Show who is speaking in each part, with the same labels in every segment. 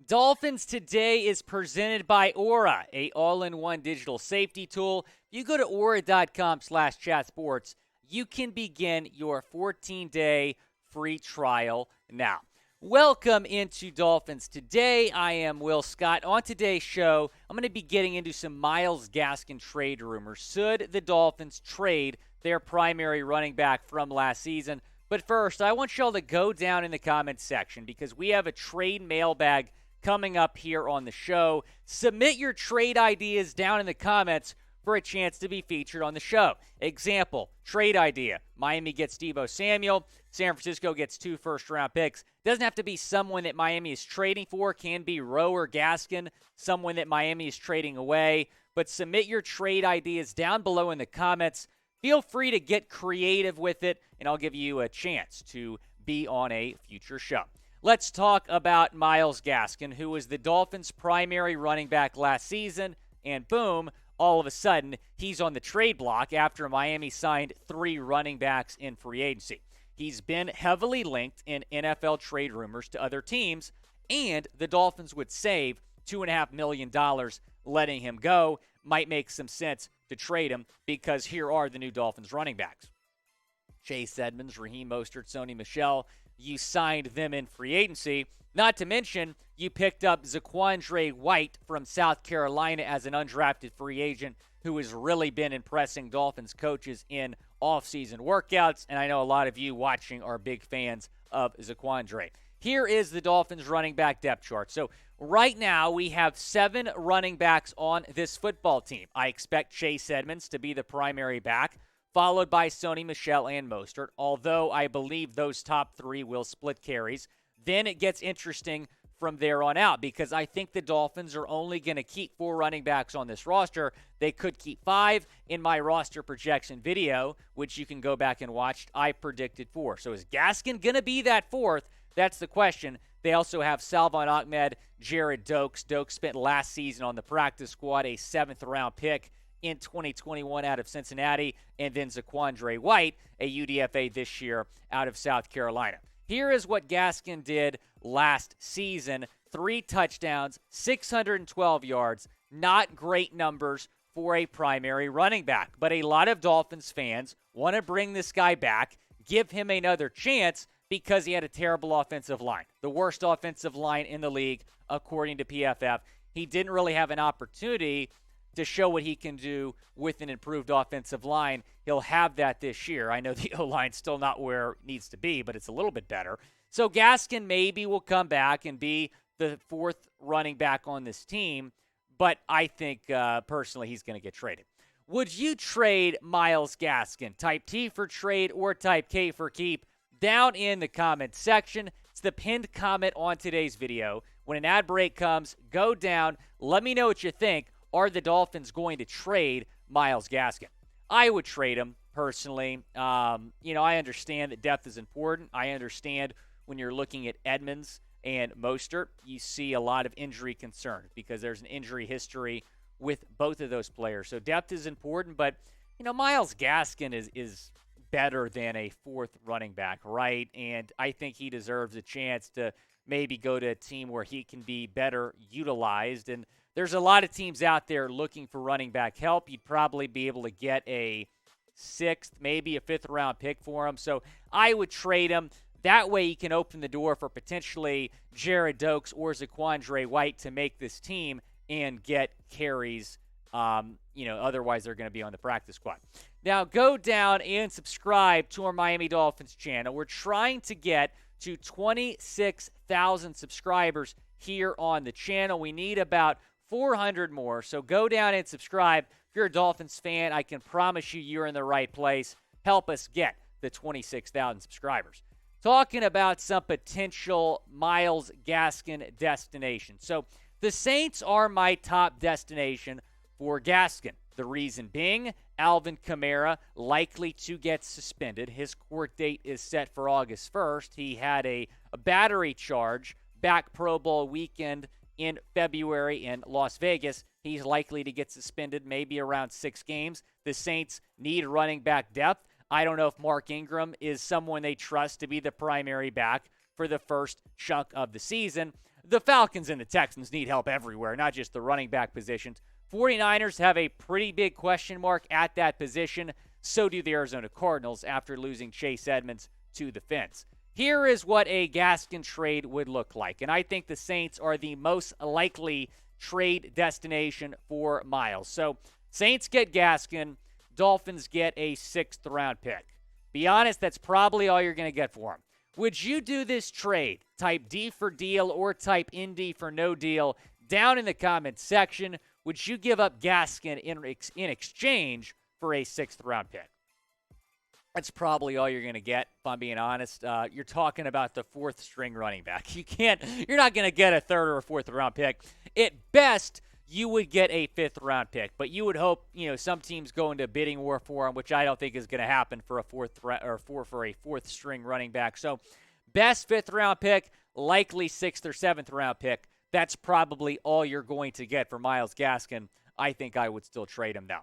Speaker 1: Dolphins Today is presented by Aura, a all-in-one digital safety tool. If you go to aura.com/chatsports, you can begin your 14-day free trial now. Welcome into Dolphins Today. I am Will Scott. On today's show, I'm going to be getting into some Myles Gaskin trade rumors. Should the Dolphins trade their primary running back from last season? But first, I want y'all to go down in the comments section because we have a trade mailbag coming up here on the show. Submit your trade ideas down in the comments for a chance to be featured on the show. Example, trade idea. Miami gets Deebo Samuel. San Francisco gets 2 first-round picks. Doesn't have to be someone that Miami is trading for. Can be Rowe or Gaskin, someone that Miami is trading away. But submit your trade ideas down below in the comments. Feel free to get creative with it, and I'll give you a chance to be on a future show. Let's talk about Myles Gaskin, who was the Dolphins' primary running back last season, and boom, all of a sudden, he's on the trade block after Miami signed 3 running backs in free agency. He's been heavily linked in NFL trade rumors to other teams, and the Dolphins would save $2.5 million letting him go. Might make some sense to trade him because here are the new Dolphins running backs. Chase Edmonds, Raheem Mostert, Sony Michel. You signed them in free agency. Not to mention, you picked up Zaquandre White from South Carolina as an undrafted free agent who has really been impressing Dolphins coaches in off-season workouts, and I know a lot of you watching are big fans of Zaquandre. Here is the Dolphins running back depth chart. So right now we have 7 running backs on this football team. I expect Chase Edmonds to be the primary back, followed by Sony Michel and Mostert, although I believe those top 3 will split carries. Then it gets interesting from there on out because I think the Dolphins are only going to keep 4 running backs on this roster. They could keep 5. In my roster projection video, which you can go back and watch, I predicted 4. So is Gaskin going to be that 4th? That's the question. They also have Salvon Ahmed, Jared Dokes. Dokes spent last season on the practice squad, a 7th-round pick in 2021 out of Cincinnati, and then Zaquandre White, a UDFA this year out of South Carolina. Here is what Gaskin did last season. 3 touchdowns, 612 yards. Not great numbers for a primary running back, but a lot of Dolphins fans want to bring this guy back, give him another chance because he had a terrible offensive line. The worst offensive line in the league, according to PFF. He didn't really have an opportunity to show what he can do with an improved offensive line. He'll have that this year. I know the O-line's still not where it needs to be, but it's a little bit better. So Gaskin maybe will come back and be the 4th running back on this team, but I think personally he's going to get traded. Would you trade Myles Gaskin? Type T for trade or type K for keep? Down in the comment section. It's the pinned comment on today's video. When an ad break comes, go down. Let me know what you think. Are the Dolphins going to trade Myles Gaskin? I would trade him, personally. I understand that depth is important. I understand when you're looking at Edmonds and Mostert, you see a lot of injury concerns because there's an injury history with both of those players. So depth is important, but, Myles Gaskin is better than a 4th running back, right? And I think he deserves a chance to maybe go to a team where he can be better utilized. And there's a lot of teams out there looking for running back help. You'd probably be able to get a 6th, maybe a 5th-round pick for him. So I would trade him. That way he can open the door for potentially Jared Dokes or Zaquandre White to make this team and get carries. Otherwise they're going to be on the practice squad. Now go down and subscribe to our Miami Dolphins channel. We're trying to get to 26,000 subscribers here on the channel. We need about 400 more, so go down and subscribe. If you're a Dolphins fan, I can promise you're in the right place. Help us get the 26,000 subscribers. Talking about some potential Myles Gaskin destination. So the Saints are my top destination for Gaskin. The reason being, Alvin Kamara likely to get suspended. His court date is set for August 1st. He had a battery charge back Pro Bowl weekend in February in Las Vegas. He's likely to get suspended maybe around 6 games. The Saints need running back depth. I don't know if Mark Ingram is someone they trust to be the primary back for the first chunk of the season. the Falcons and the Texans need help everywhere, not just the running back positions. 49ers have a pretty big question mark at that position. So do the Arizona Cardinals after losing Chase Edmonds to the Fins. Here is what a Gaskin trade would look like, and I think the Saints are the most likely trade destination for Myles. So Saints get Gaskin, Dolphins get a 6th-round pick. Be honest, that's probably all you're going to get for him. Would you do this trade, type D for deal or type ND for no deal, down in the comments section? Would you give up Gaskin in exchange for a 6th-round pick? That's probably all you're going to get, if I'm being honest. You're talking about the 4th-string running back. You're not going to get a 3rd or a 4th-round pick. At best, you would get a 5th-round pick, but you would hope, some teams go into bidding war for him, which I don't think is going to happen for a 4th-string running back. So, best 5th-round pick, likely 6th or 7th-round pick. That's probably all you're going to get for Myles Gaskin. I think I would still trade him now.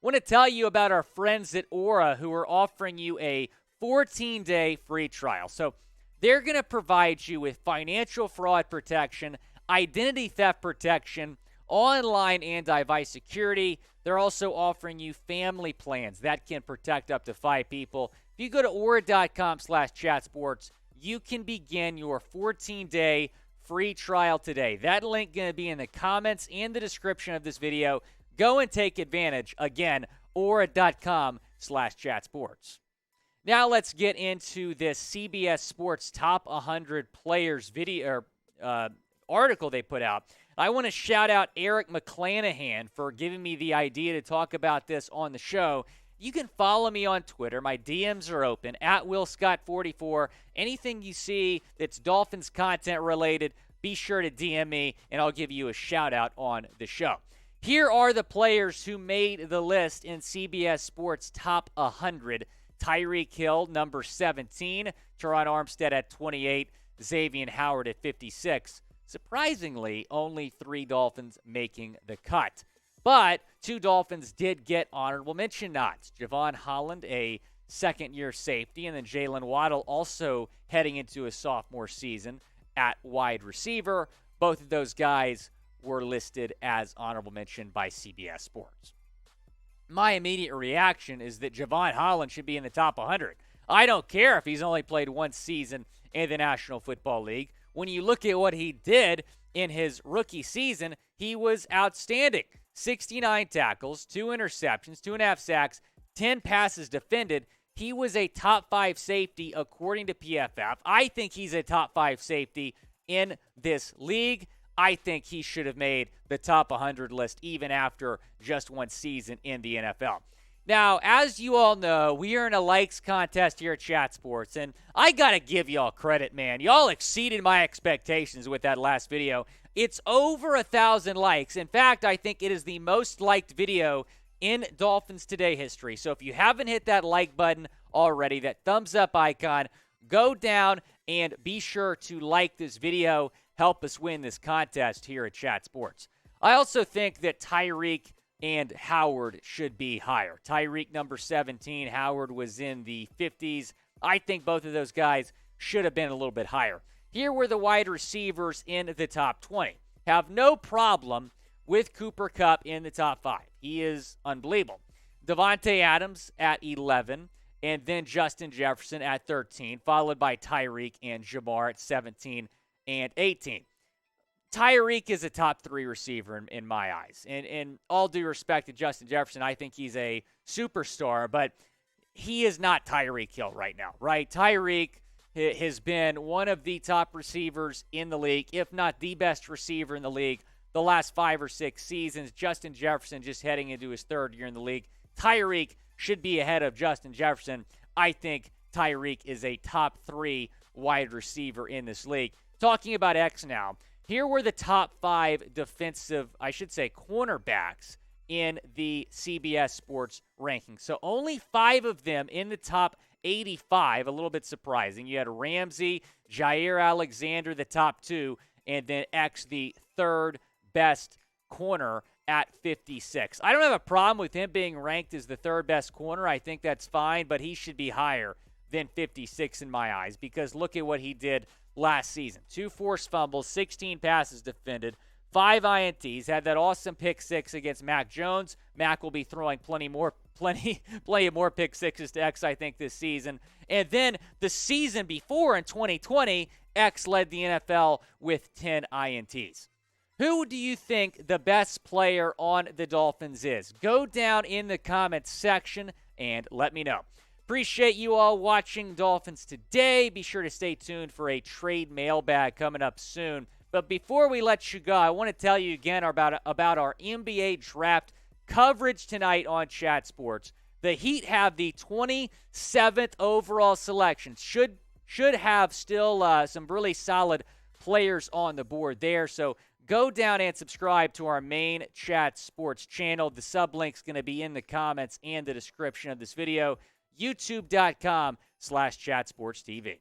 Speaker 1: I want to tell you about our friends at Aura who are offering you a 14-day free trial. So they're going to provide you with financial fraud protection, identity theft protection, online anti-device security. They're also offering you family plans that can protect up to 5 people. If you go to aura.com/chatsports, you can begin your 14-day free trial today. That link going to be in the comments and the description of this video. Go and take advantage. Again, aura.com/chatsports. Now let's get into this CBS Sports Top 100 Players video article they put out. I want to shout out Eric McClanahan for giving me the idea to talk about this on the show. You can follow me on Twitter. My DMs are open, at WillScott44. Anything you see that's Dolphins content related, be sure to DM me, and I'll give you a shout out on the show. Here are the players who made the list in CBS Sports Top 100. Tyreek Hill, number 17. Terron Armstead at 28. Xavien Howard at 56. Surprisingly, only 3 Dolphins making the cut. But 2 Dolphins did get honorable mention nods. Jevon Holland, a second-year safety, and then Jaylen Waddle also heading into a sophomore season at wide receiver. Both of those guys were listed as honorable mention by CBS Sports. My immediate reaction is that Jevon Holland should be in the top 100. I don't care if he's only played 1 season in the National Football League. When you look at what he did in his rookie season, he was outstanding. 69 tackles, 2 interceptions, 2.5 sacks, 10 passes defended. He was a top 5 safety according to PFF. I think he's a top 5 safety in this league. I think he should have made the top 100 list even after just 1 season in the NFL. Now, as you all know, we are in a likes contest here at Chat Sports, and I got to give y'all credit, man. Y'all exceeded my expectations with that last video. It's over 1,000 likes. In fact, I think it is the most liked video in Dolphins Today history. So if you haven't hit that like button already, that thumbs up icon, go down and be sure to like this video. Help us win this contest here at Chat Sports. I also think that Tyreek and Howard should be higher. Tyreek, number 17. Howard was in the 50s. I think both of those guys should have been a little bit higher. Here were the wide receivers in the top 20. Have no problem with Cooper Kupp in the top 5. He is unbelievable. Devontae Adams at 11, and then Justin Jefferson at 13, followed by Tyreek and Ja'Marr at 17 and 18. Tyreek is a top 3 receiver in my eyes. And all due respect to Justin Jefferson, I think he's a superstar, but he is not Tyreek Hill right now, right? Tyreek has been one of the top receivers in the league, if not the best receiver in the league, the last 5 or 6 seasons. Justin Jefferson just heading into his 3rd year in the league. Tyreek should be ahead of Justin Jefferson. I think Tyreek is a top 3 wide receiver in this league. Talking about X now, here were the top 5 defensive, I should say, cornerbacks in the CBS Sports rankings. So only 5 of them in the top 85, a little bit surprising. You had Ramsey, Jair Alexander, the top 2, and then X, the 3rd best corner at 56. I don't have a problem with him being ranked as the 3rd best corner. I think that's fine, but he should be higher than 56 in my eyes because look at what he did last season. 2 forced fumbles, 16 passes defended, 5 INTs, had that awesome pick six against Mac Jones. Mac will be throwing plenty of more pick sixes to X, I think, this season. And then the season before in 2020, X led the NFL with 10 INTs. Who do you think the best player on the Dolphins is? Go down in the comments section and let me know. Appreciate you all watching Dolphins Today. Be sure to stay tuned for a trade mailbag coming up soon. But before we let you go, I want to tell you again about our NBA draft coverage tonight on Chat Sports. The Heat have the 27th overall selection. Should have still some really solid players on the board there. So go down and subscribe to our main Chat Sports channel. The sub link's going to be in the comments and the description of this video. YouTube.com/ChatSportsTV.